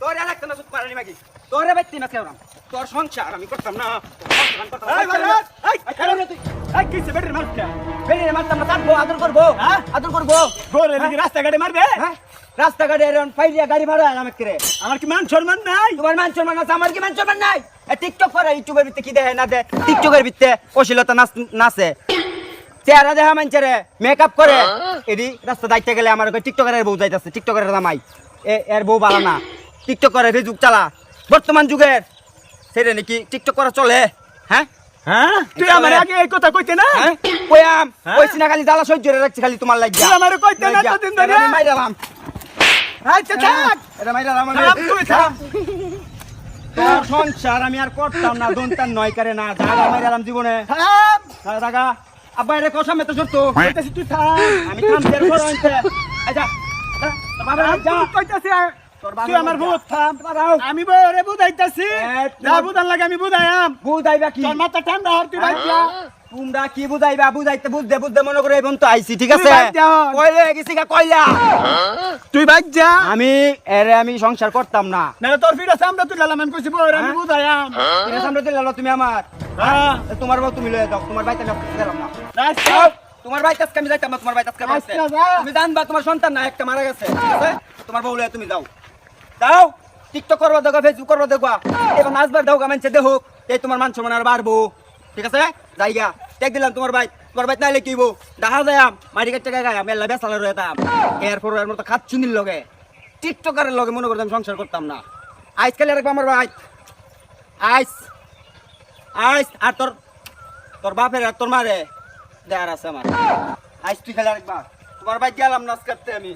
তোর আর একটা না সুত মারানি মাগি তোরে বাইতে না কেউ তোর সংসার আমি করতাম না এই কিসে বেড়ে মারছ বেড়ে মারতাম না কাটবো আদর করবো আদর করবো গোরে নাকি রাস্তাঘাটে মারবে রাস্তাঘাটে এরকম ফাইলিয়া গাড়ি ভাড়া আমাকে করে আমার কি মান সম্মান নাই তোমার মান সম্মান আছে আমার কি মান সম্মান নাই টিকটক করে ইউটিউবের ভিত্তে কি দেখে না দে টিকটকের ভিত্তে অশ্লীলতা নাচে চেহারা দেখা মানছে মেকআপ করে এডি রাস্তা দাইতে গেলে আমার টিকটকারের বউ যাইতেছে টিকটকারের দামাই এর বউ ভালো না টিকটক করে ফেসবুক চালা বর্তমান যুগের সেটা নাকি টিকটক করা চলে হ্যাঁ হ্যাঁ তুই আমার আগে এই কথা কইতে না কইয়াম কইছি না খালি জ্বালা সহ্য করে রাখছি খালি তোমার লাগিয়া তুই আমারে কইতে না কতদিন ধরে আমি মাইরালাম আচ্ছা থাক এটা মাইরালাম আমি থাম, তুই থাম। তোর সংসার আমি আর করতাম না দন্তান নয় করে না জাগা মাইরালাম জীবনে থাম জাগা আব্বা এটা কসম এত সত্য কইতাছি তুই থাম আমি থাম দেড় বড় হইছে আচ্ছা বাবা যা কইতাছি তোর বাবা তুই আমার ভূত থাম বাবাও আমি বরে বুঝাইতাছি তোর- যা বুঝান লাগে আমি বুঝাইয়াম বুঝাইবা কি তোর মাথা ঠান্ডা হর তুই বাইক যা তোমরা কি বুঝাইবা বুঝাইতে বুঝতে বুঝতে মনে করে এখন তো আইছি ঠিক আছে তুই বাদ দে হন। কইলে গেছি গা কইলা তুই বাইক যা আমি সংসার করতাম না না তোর ফিরে সামনে তুই লালাম আমি কইছি বরে আমি বুঝাইয়াম এর সামনে দিলে তুমি আমার হ্যাঁ তোমার বউ তুমি লয়ে যাও তোমার বাইতে না দিলাম না রাস্তা তোমার বাইতে আজকে আমি যাইতাম না তোমার বাইতে আজকে মারছে। আচ্ছা, যা। তুমি জানবা তোমার সন্তান না একটা মারা গেছে ঠিক আছে তোমার বউ লয়ে তুমি যাও যাও টিকটক করবা দেখো ফেসবুক করবা দেখবা এবার নাচবার দাও গামানছে দেখো এই তোমার মান সম্মান আর বাড়বো ঠিক আছে যাইগা টেক দিলাম তোমার বাইত নাইলে কিবো দেখা যায় মাটি কাটতে গায় আমি এল্লা বেসালে রয়েতাম এরপর এর মতো খাচ্ছু নিল লগে টিকটকারের লগে মনে করতাম সংসার করতাম না আজকাল আর আমার ভাই আইস আইস আর তোর বাপের আর তোর মারে দেয়ার আছে আমার আইস তুই খেলে আরেকবার তোমার ভাই গেলাম নাচ করতে আমি